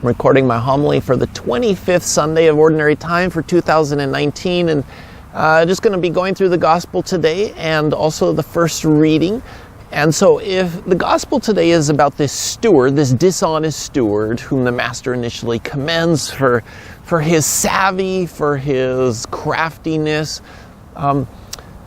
I'm recording my homily for the 25th Sunday of Ordinary Time for 2019, and just going to be going through the Gospel today and also the first reading. And so if the Gospel today is about this steward, this dishonest steward, whom the master initially commends for his savvy, for his craftiness,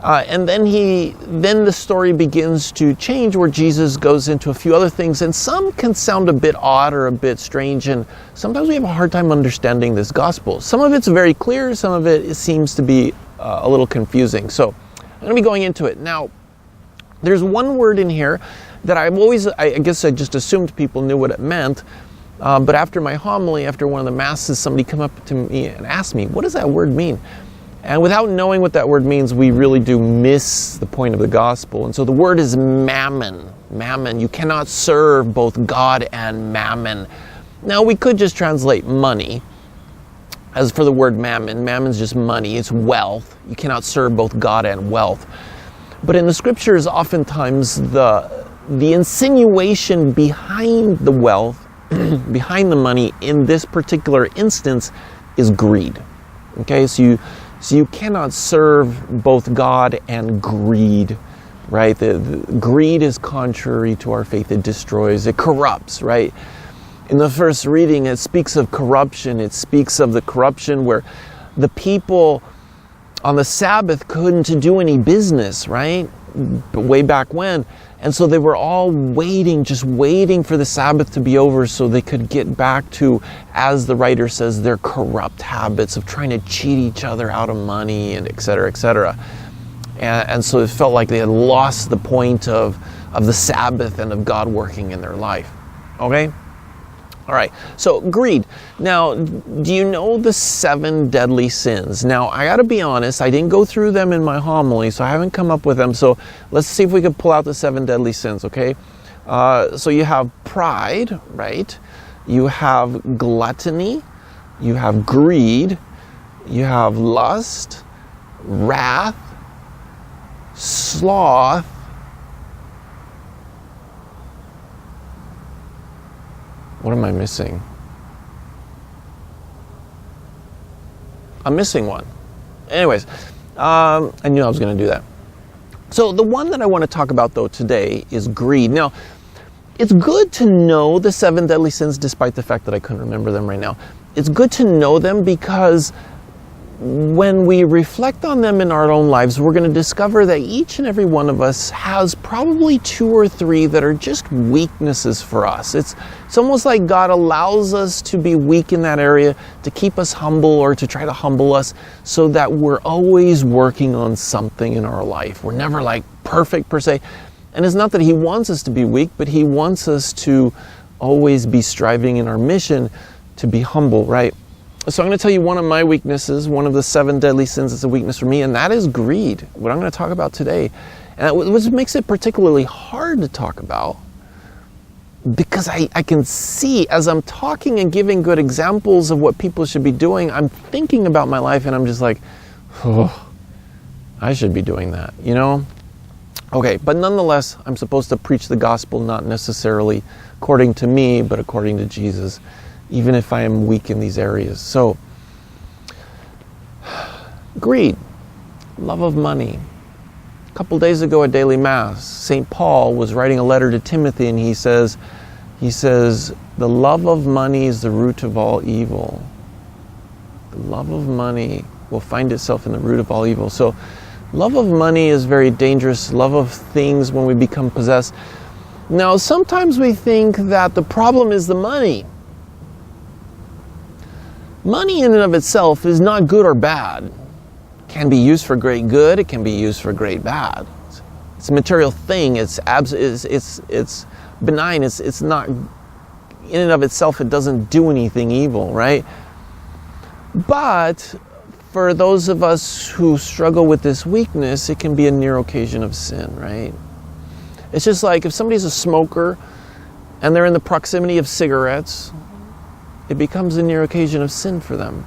and then the story begins to change, where Jesus goes into a few other things, and some can sound a bit odd or a bit strange, and sometimes we have a hard time understanding this gospel. Some of it's very clear, some of it seems to be a little confusing. So I'm going to be going into it. Now, there's one word in here that I guess I just assumed people knew what it meant, but after my homily, after one of the masses, somebody come up to me and asked me, what does that word mean? And without knowing what that word means, we really do miss the point of the gospel. And so the word is mammon. Mammon. You cannot serve both God and mammon. Now, we could just translate money. As for the word mammon, mammon's just money. It's wealth. You cannot serve both God and wealth. But in the scriptures, oftentimes the insinuation behind the wealth, behind the money, in this particular instance, is greed. Okay, so you cannot serve both God and greed, right? The greed is contrary to our faith. It destroys, it corrupts, right? In the first reading, it speaks of corruption. It speaks of the corruption where the people on the Sabbath couldn't do any business, right? Way back when. And so they were all just waiting for the Sabbath to be over so they could get back to, as the writer says, their corrupt habits of trying to cheat each other out of money, and et cetera, et cetera. And so it felt like they had lost the point of the Sabbath and of God working in their life. Okay? All right, so greed. Now, do you know the 7 deadly sins? Now, I got to be honest, I didn't go through them in my homily, so I haven't come up with them. So let's see if we can pull out the 7 deadly sins, okay? So you have pride, right? You have gluttony. You have greed. You have lust, wrath, sloth, what am I missing? I'm missing one. Anyways, I knew I was going to do that. So the one that I want to talk about, though, today is greed. Now, it's good to know the 7 deadly sins, despite the fact that I couldn't remember them right now. It's good to know them because when we reflect on them in our own lives, we're going to discover that each and every one of us has probably 2 or 3 that are just weaknesses for us. It's almost like God allows us to be weak in that area to keep us humble, or to try to humble us, so that we're always working on something in our life. We're never like perfect per se. And it's not that He wants us to be weak, but He wants us to always be striving in our mission to be humble, right? So I'm going to tell you one of my weaknesses, one of the 7 deadly sins that's a weakness for me, and that is greed, what I'm going to talk about today. And which makes it particularly hard to talk about, because I can see, as I'm talking and giving good examples of what people should be doing, I'm thinking about my life and I'm just like, oh, I should be doing that, you know? Okay, but nonetheless, I'm supposed to preach the gospel, not necessarily according to me, but according to Jesus, even if I am weak in these areas. So, greed, love of money. A couple days ago at Daily Mass, St. Paul was writing a letter to Timothy, and he says, the love of money is the root of all evil. The love of money will find itself in the root of all evil. So, love of money is very dangerous. Love of things, when we become possessed. Now, sometimes we think that the problem is the money. Money in and of itself is not good or bad. It can be used for great good. It can be used for great bad. It's a material thing. It's benign. It's not, in and of itself, it doesn't do anything evil, right? But for those of us who struggle with this weakness, it can be a near occasion of sin, right? It's just like if somebody's a smoker and they're in the proximity of cigarettes, it becomes a near occasion of sin for them.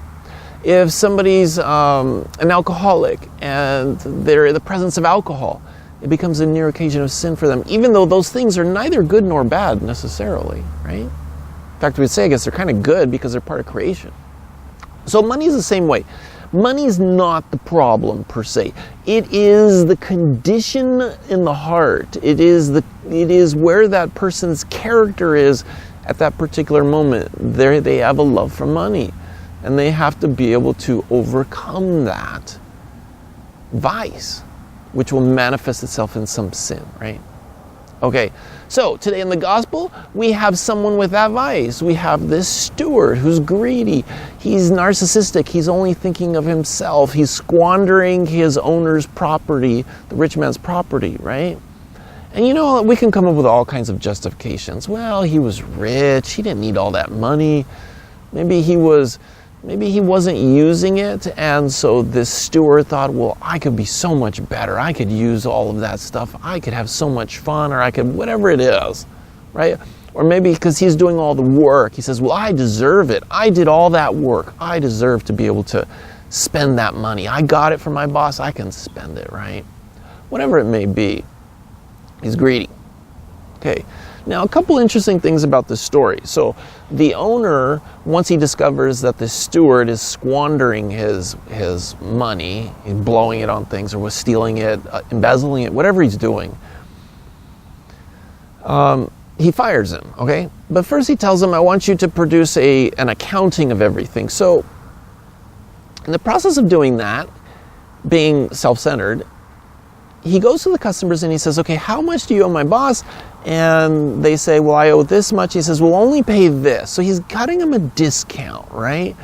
If somebody's an alcoholic and they're in the presence of alcohol, it becomes a near occasion of sin for them, even though those things are neither good nor bad necessarily, right? In fact, we'd say, I guess, they're kind of good because they're part of creation. So money is the same way. Money is not the problem per se. It is the condition in the heart. It is where that person's character is at that particular moment. They have a love for money, and they have to be able to overcome that vice, which will manifest itself in some sin, right? Okay, so today in the gospel, we have someone with that vice. We have this steward who's greedy. He's narcissistic. He's only thinking of himself. He's squandering his owner's property, the rich man's property, right? And you know, we can come up with all kinds of justifications. Well, he was rich. He didn't need all that money. Maybe he wasn't using it, and so this steward thought, well, I could be so much better. I could use all of that stuff. I could have so much fun, or I could, whatever it is, right? Or maybe because he's doing all the work, he says, well, I deserve it. I did all that work. I deserve to be able to spend that money. I got it from my boss. I can spend it, right? Whatever it may be, he's greedy. Okay. Now, a couple interesting things about this story. So the owner, once he discovers that the steward is squandering his money, he's blowing it on things, or was stealing it, embezzling it, whatever he's doing, he fires him, okay? But first he tells him, I want you to produce an accounting of everything. So in the process of doing that, being self-centered, he goes to the customers and he says, okay, how much do you owe my boss? And they say, well, I owe this much. He says, we'll only pay this. So he's cutting them a discount, right?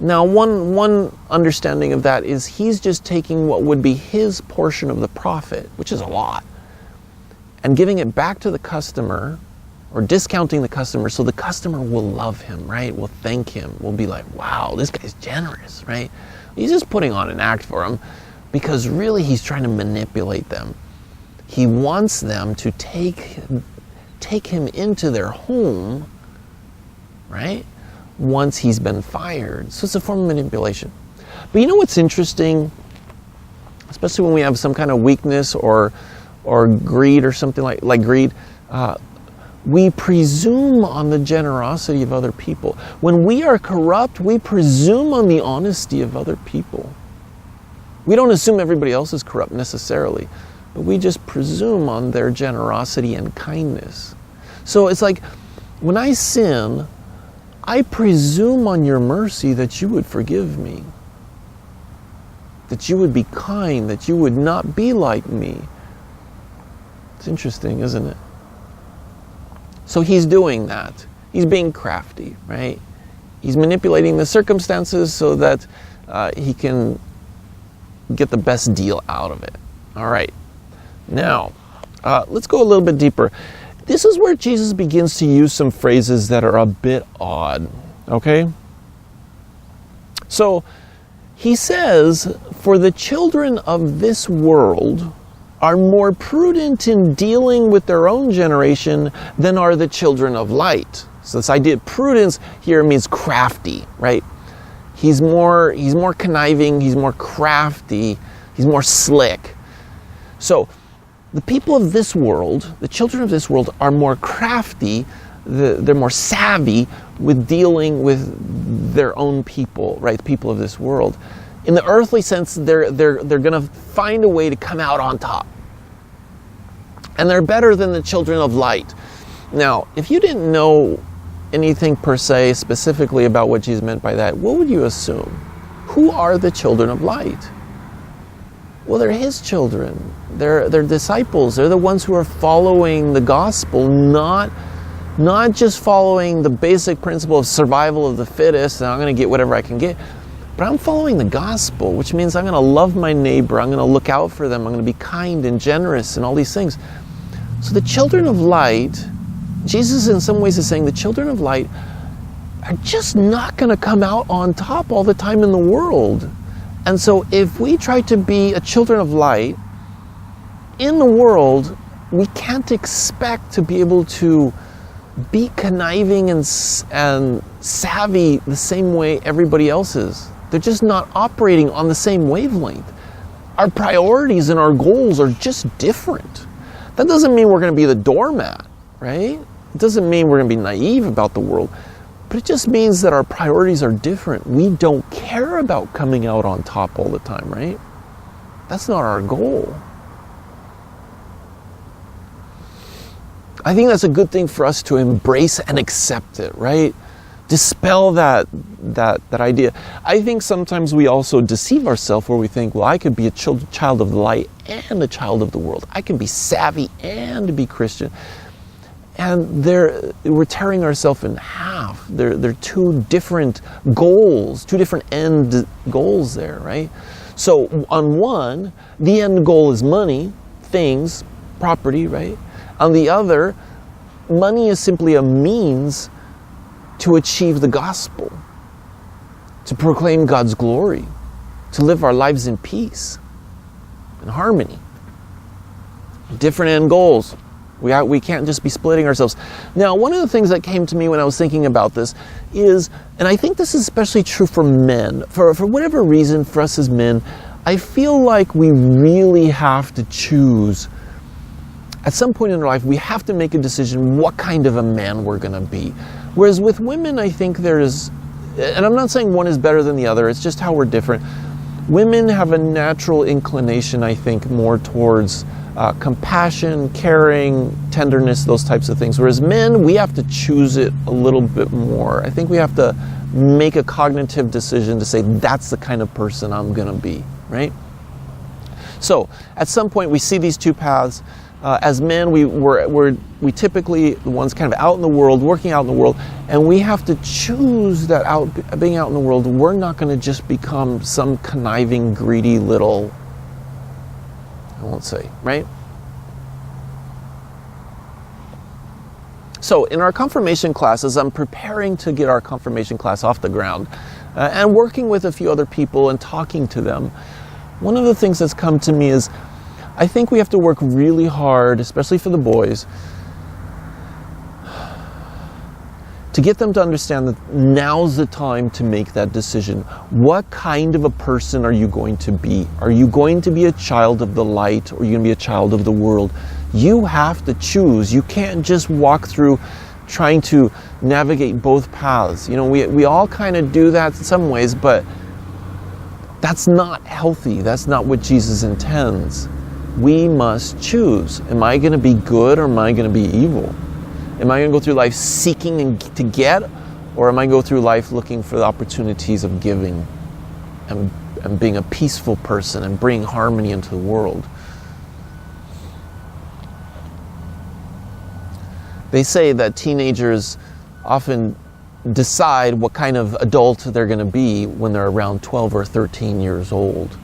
Now, one understanding of that is he's just taking what would be his portion of the profit, which is a lot, and giving it back to the customer, or discounting the customer, so the customer will love him, right? Will thank him, will be like, wow, this guy's generous, right? He's just putting on an act for him, because really he's trying to manipulate them. He wants them to take him into their home, right? Once he's been fired. So it's a form of manipulation. But you know what's interesting? Especially when we have some kind of weakness or greed or something like greed, we presume on the generosity of other people. When we are corrupt, we presume on the honesty of other people. We don't assume everybody else is corrupt necessarily, but we just presume on their generosity and kindness. So it's like, when I sin, I presume on your mercy that you would forgive me, that you would be kind, that you would not be like me. It's interesting, isn't it? So he's doing that. He's being crafty, right? He's manipulating the circumstances so that he can get the best deal out of it. All right. Now, let's go a little bit deeper. This is where Jesus begins to use some phrases that are a bit odd, okay? So, he says, for the children of this world are more prudent in dealing with their own generation than are the children of light. So this idea of prudence here means crafty, right? He's more conniving, he's more crafty, he's more slick. So, the people of this world, the children of this world, are more crafty, they're more savvy with dealing with their own people, right? The people of this world. In the earthly sense, they're going to find a way to come out on top. And they're better than the children of light. Now, if you didn't know anything per se specifically about what Jesus meant by that, what would you assume? Who are the children of light? Well, they're his children. They're disciples. They're the ones who are following the gospel, not just following the basic principle of survival of the fittest, and I'm going to get whatever I can get, but I'm following the gospel, which means I'm going to love my neighbor, I'm going to look out for them, I'm going to be kind and generous and all these things. So the children of light, Jesus in some ways is saying the children of light are just not going to come out on top all the time in the world. And so if we try to be a children of light in the world, we can't expect to be able to be conniving and savvy the same way everybody else is. They're just not operating on the same wavelength. Our priorities and our goals are just different. That doesn't mean we're going to be the doormat, right? It doesn't mean we're going to be naive about the world. But it just means that our priorities are different. We don't care about coming out on top all the time, right? That's not our goal. I think that's a good thing for us to embrace and accept it, right? Dispel that idea. I think sometimes we also deceive ourselves where we think, well, I could be a child of the light and a child of the world. I can be savvy and be Christian. And we're tearing ourselves in half. They're two different goals, two different end goals there, right? So on one, the end goal is money, things, property, right? On the other, money is simply a means to achieve the gospel, to proclaim God's glory, to live our lives in peace and harmony. Different end goals. We can't just be splitting ourselves. Now, one of the things that came to me when I was thinking about this is, and I think this is especially true for men, for whatever reason, for us as men, I feel like we really have to choose. At some point in our life, we have to make a decision what kind of a man we're going to be. Whereas with women, I think there's, and I'm not saying one is better than the other, it's just how we're different. Women have a natural inclination, I think, more towards compassion, caring, tenderness, those types of things. Whereas men, we have to choose it a little bit more. I think we have to make a cognitive decision to say, that's the kind of person I'm going to be, right? So, at some point, we see these two paths. As men, we typically the ones kind of out in the world, working out in the world, and we have to choose that being out in the world, we're not going to just become some conniving, greedy little, I won't say, right? So in our confirmation classes, I'm preparing to get our confirmation class off the ground and working with a few other people and talking to them. One of the things that's come to me is I think we have to work really hard, especially for the boys, to get them to understand that now's the time to make that decision. What kind of a person are you going to be? Are you going to be a child of the light, or are you going to be a child of the world? You have to choose. You can't just walk through trying to navigate both paths. You know, we all kind of do that in some ways, but that's not healthy. That's not what Jesus intends. We must choose. Am I going to be good, or am I going to be evil? Am I going to go through life seeking to get, or am I going to go through life looking for the opportunities of giving and being a peaceful person and bringing harmony into the world? They say that teenagers often decide what kind of adult they're going to be when they're around 12 or 13 years old.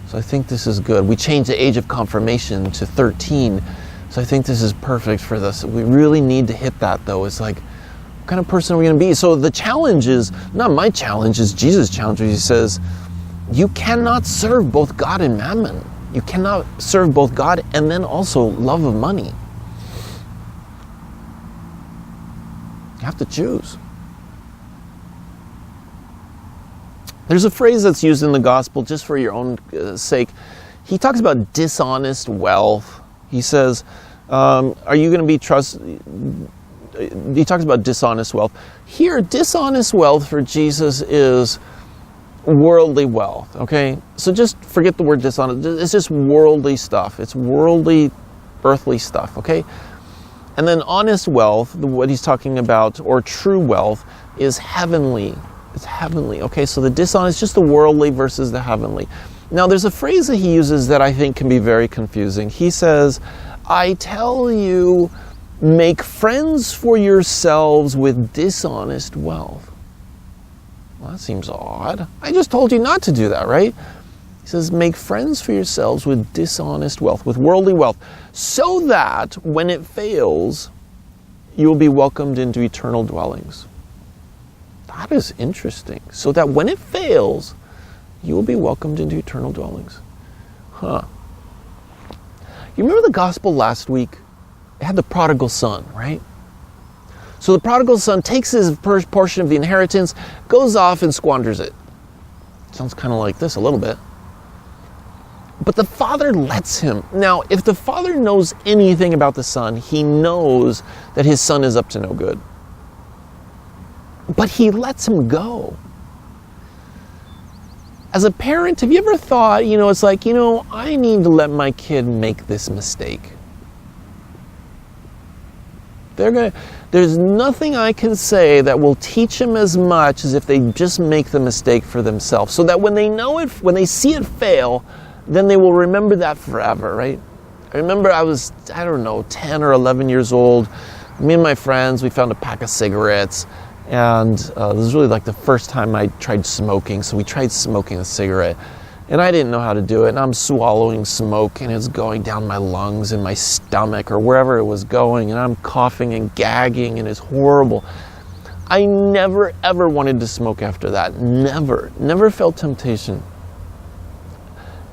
So I think this is good. We changed the age of confirmation to 13. So I think this is perfect for this. We really need to hit that, though. It's like, what kind of person are we going to be? So the challenge is, not my challenge, is Jesus' challenge. He says, you cannot serve both God and mammon. You cannot serve both God and then also love of money. You have to choose. There's a phrase that's used in the gospel, just for your own sake. He talks about dishonest wealth. He says, are you going to be he talks about dishonest wealth. Here, dishonest wealth for Jesus is worldly wealth, okay? So just forget the word dishonest. It's just worldly stuff. It's worldly, earthly stuff, okay? And then honest wealth, what he's talking about, or true wealth, is heavenly. It's heavenly, okay? So the dishonest, just the worldly versus the heavenly. Now, there's a phrase that he uses that I think can be very confusing. He says, I tell you, make friends for yourselves with dishonest wealth. Well, that seems odd. I just told you not to do that, right? He says, make friends for yourselves with dishonest wealth, with worldly wealth, so that when it fails, you will be welcomed into eternal dwellings. That is interesting. So that when it fails, you will be welcomed into eternal dwellings. Huh. You remember the gospel last week? It had the prodigal son, right? So the prodigal son takes his portion of the inheritance, goes off and squanders it. Sounds kind of like this a little bit. But the father lets him. Now, if the father knows anything about the son, he knows that his son is up to no good. but he lets him go. As a parent, have you ever thought, it's like, I need to let my kid make this mistake. There's nothing I can say that will teach them as much as if they just make the mistake for themselves. So that when they know it, when they see it fail, then they will remember that forever, right? I remember I was, 10 or 11 years old. Me and my friends, we found a pack of cigarettes. And this was really like the first time I tried smoking. So we tried smoking a cigarette. And I didn't know how to do it. And I'm swallowing smoke and it's going down my lungs and my stomach or wherever it was going. And I'm coughing and gagging and it's horrible. I never ever wanted to smoke after that. Never felt temptation.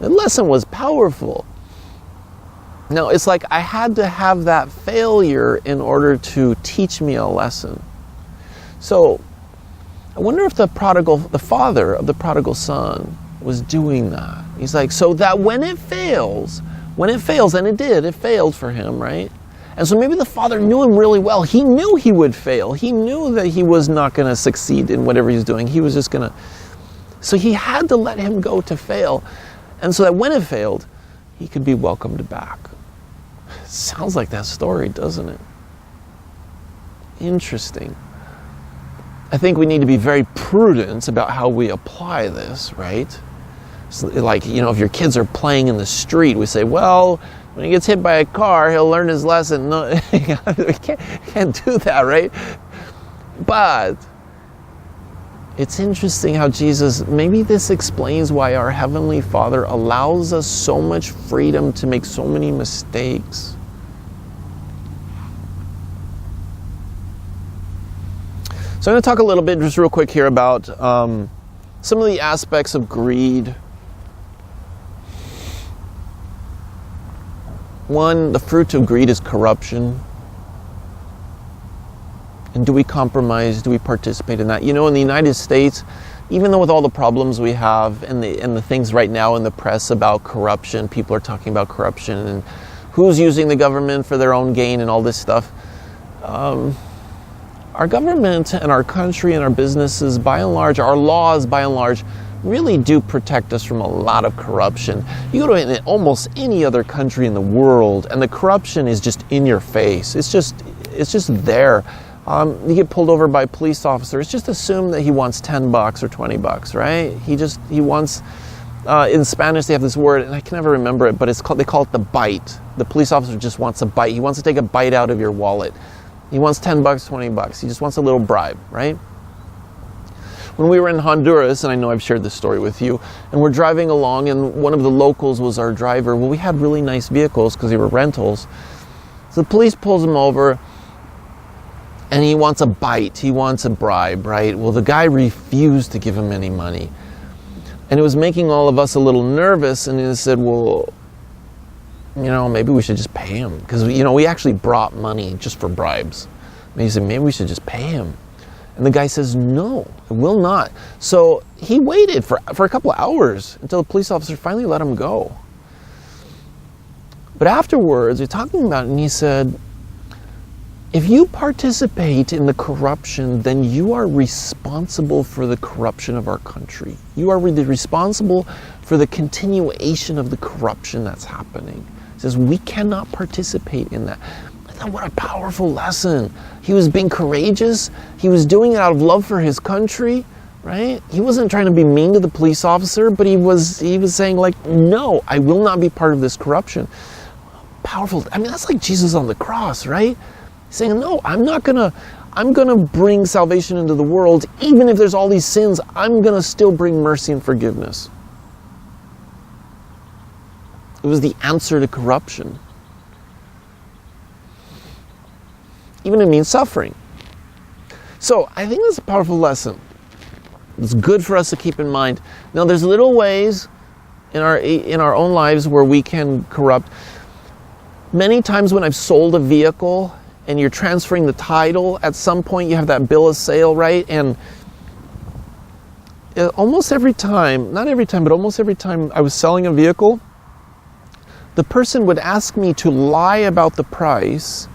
The lesson was powerful. Now it's like I had to have that failure in order to teach me a lesson. So I wonder if the father of the prodigal son was doing that. He's like, so that when it fails, and it failed for him, right? And so maybe the father knew him really well. He knew he would fail. He knew that he was not going to succeed in whatever he's doing. He was just going to. So he had to let him go to fail. And so that when it failed, he could be welcomed back. Sounds like that story, doesn't it? Interesting. I think we need to be very prudent about how we apply this, right? So like, if your kids are playing in the street, we say, well, when he gets hit by a car, he'll learn his lesson. No, we can't do that, right? But it's interesting how Jesus, maybe this explains why our Heavenly Father allows us so much freedom to make so many mistakes. So I'm going to talk a little bit, just real quick here, about some of the aspects of greed. One, the fruit of greed is corruption. And do we compromise? Do we participate in that? In the United States, even though with all the problems we have and the things right now in the press about corruption, people are talking about corruption and who's using the government for their own gain and all this stuff. Our government and our country and our businesses, by and large, our laws, by and large, really do protect us from a lot of corruption. You go to almost any other country in the world, and the corruption is just in your face. It's just there. You get pulled over by a police officer. It's just assumed that he wants $10 or $20, right? He wants. In Spanish, they have this word, and I can never remember it, but they call it the bite. The police officer just wants a bite. He wants to take a bite out of your wallet. He wants $10, $20. He just wants a little bribe, right? When we were in Honduras, and I know I've shared this story with you, and we're driving along, and one of the locals was our driver. Well, we had really nice vehicles because they were rentals. So the police pulls him over, and he wants a bite. He wants a bribe, right? Well, the guy refused to give him any money. And it was making all of us a little nervous, and he said, well, maybe we should just pay him. Because, we actually brought money just for bribes. And he said, maybe we should just pay him. And the guy says, no, I will not. So he waited for a couple of hours until the police officer finally let him go. But afterwards, we're talking about it, and he said, if you participate in the corruption, then you are responsible for the corruption of our country. You are responsible for the continuation of the corruption that's happening. He says, we cannot participate in that. I thought, what a powerful lesson. He was being courageous. He was doing it out of love for his country, right? He wasn't trying to be mean to the police officer, but he was saying, like, no, I will not be part of this corruption. Powerful. I mean, that's like Jesus on the cross, right? Saying, no, I'm gonna bring salvation into the world. Even if there's all these sins, I'm gonna still bring mercy and forgiveness. It was the answer to corruption. Even it means suffering. So I think that's a powerful lesson. It's good for us to keep in mind. Now there's little ways in our own lives where we can corrupt. Many times when I've sold a vehicle, and you're transferring the title, at some point you have that bill of sale, right? And almost every time, not every time, but almost every time I was selling a vehicle, the person would ask me to lie about the price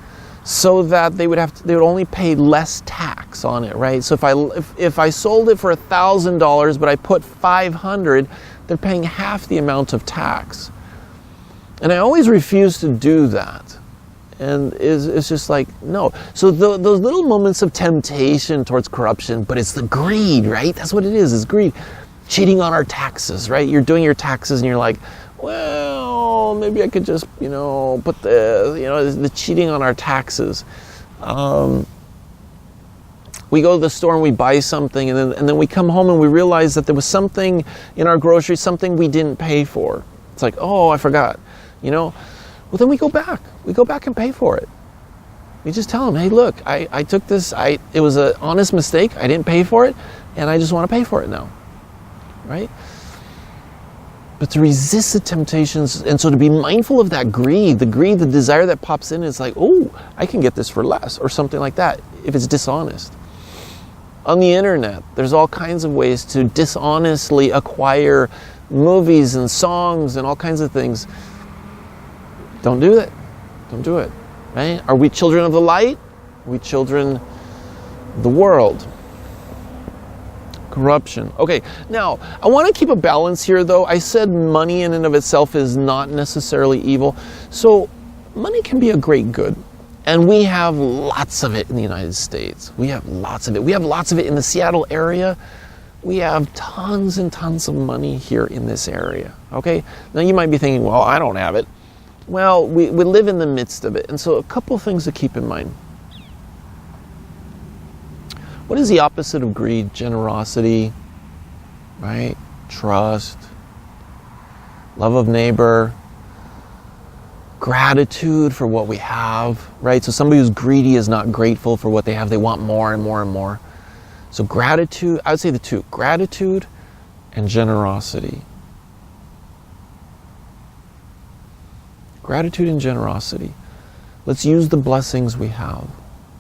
so that they would only pay less tax on it, right? So if I sold it for $1,000, but I put $500, they're paying half the amount of tax. And I always refuse to do that. And it's just like, no. So those little moments of temptation towards corruption, but it's the greed, right? That's what it is. It's greed. Cheating on our taxes, right? You're doing your taxes and you're like, well, maybe I could just, put the cheating on our taxes. We go to the store and we buy something, and then we come home and we realize that there was something in our groceries, something we didn't pay for. It's like, oh, I forgot, Well, then we go back. We go back and pay for it. We just tell them, hey, look, I took this, it was an honest mistake. I didn't pay for it, and I just want to pay for it now, right? But to resist the temptations, and so to be mindful of that greed, the desire that pops in, is like, oh, I can get this for less, or something like that, if it's dishonest. On the internet, there's all kinds of ways to dishonestly acquire movies and songs and all kinds of things. Don't do it. Don't do it, right? Are we children of the light? Are we children of the world? Corruption. Okay, now, I want to keep a balance here, though. I said money in and of itself is not necessarily evil. So, money can be a great good. And we have lots of it in the United States. We have lots of it. We have lots of it in the Seattle area. We have tons and tons of money here in this area, okay? Now, you might be thinking, well, I don't have it. Well, we live in the midst of it. And so a couple things to keep in mind. What is the opposite of greed? Generosity, right? Trust, love of neighbor, gratitude for what we have, right? So somebody who's greedy is not grateful for what they have. They want more and more and more. So gratitude, I would say the two, gratitude and generosity. Gratitude and generosity. Let's use the blessings we have.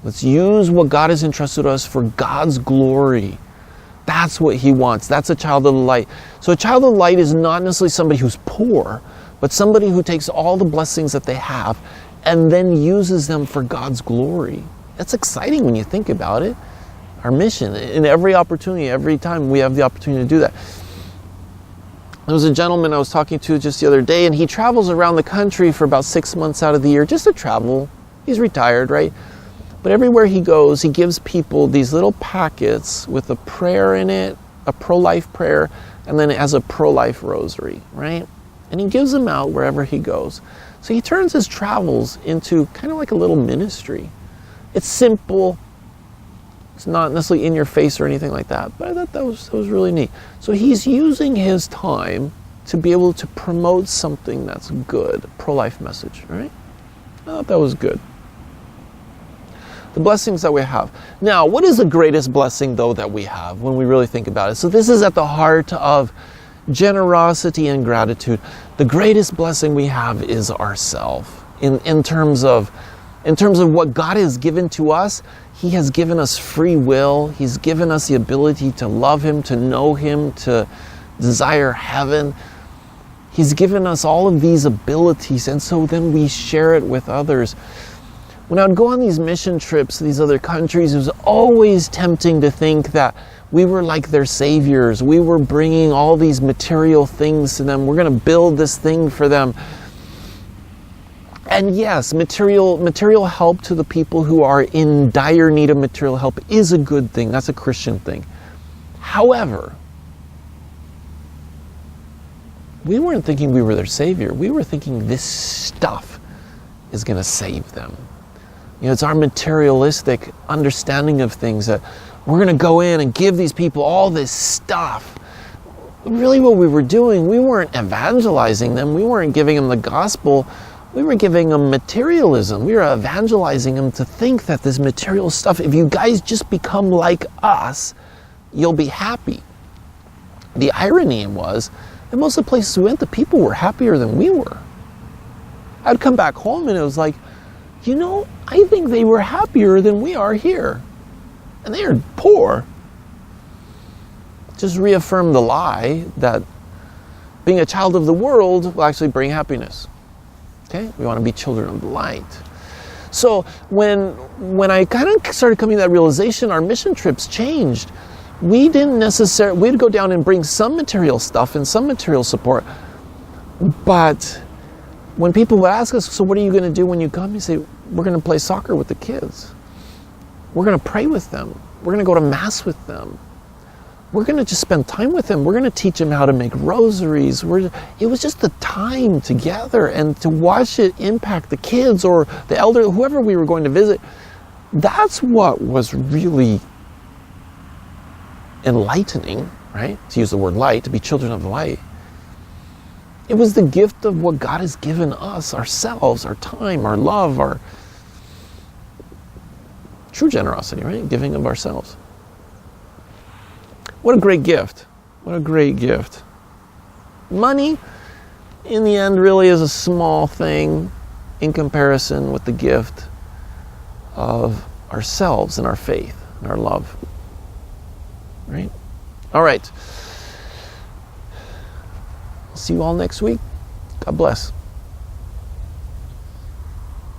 Let's use what God has entrusted us for God's glory. That's what He wants. That's a child of the light. So a child of the light is not necessarily somebody who's poor, but somebody who takes all the blessings that they have and then uses them for God's glory. That's exciting when you think about it. Our mission, in every opportunity, every time we have the opportunity to do that. There was a gentleman I was talking to just the other day, and he travels around the country for about 6 months out of the year just to travel. He's retired, right? But everywhere he goes, he gives people these little packets with a prayer in it, a pro-life prayer, and then it has a pro-life rosary, right? And he gives them out wherever he goes. So he turns his travels into kind of like a little ministry. It's simple. It's not necessarily in your face or anything like that, but I thought that was really neat. So he's using his time to be able to promote something that's good, a pro-life message, right? I thought that was good. The blessings that we have. Now, what is the greatest blessing, though, that we have when we really think about it? So this is at the heart of generosity and gratitude. The greatest blessing we have is ourselves. In terms of what God has given to us, He has given us free will. He's given us the ability to love Him, to know Him, to desire heaven. He's given us all of these abilities, and so then we share it with others. When I would go on these mission trips to these other countries, it was always tempting to think that we were like their saviors. We were bringing all these material things to them. We're going to build this thing for them. And yes, material help to the people who are in dire need of material help is a good thing. That's a Christian thing. However, we weren't thinking we were their savior. We were thinking this stuff is going to save them. It's our materialistic understanding of things that we're going to go in and give these people all this stuff. Really what we were doing, we weren't evangelizing them. We weren't giving them the gospel. We were giving them materialism. We were evangelizing them to think that this material stuff, if you guys just become like us, you'll be happy. The irony was that most of the places we went, the people were happier than we were. I'd come back home and it was like, I think they were happier than we are here. And they are poor. Just reaffirm the lie that being a child of the world will actually bring happiness. Okay? We want to be children of the light. So when I kind of started coming to that realization, our mission trips changed. We didn't necessarily, we'd go down and bring some material stuff and some material support. But when people would ask us, so what are you going to do when you come? You say, we're going to play soccer with the kids. We're going to pray with them. We're going to go to Mass with them. We're going to just spend time with them. We're going to teach them how to make rosaries. It was just the time together, and to watch it impact the kids or the elder, whoever we were going to visit. That's what was really enlightening, right? To use the word light, to be children of the light. It was the gift of what God has given us, ourselves, our time, our love, our true generosity, right? Giving of ourselves. What a great gift. What a great gift. Money, in the end, really is a small thing in comparison with the gift of ourselves and our faith and our love. Right? All right. See you all next week. God bless.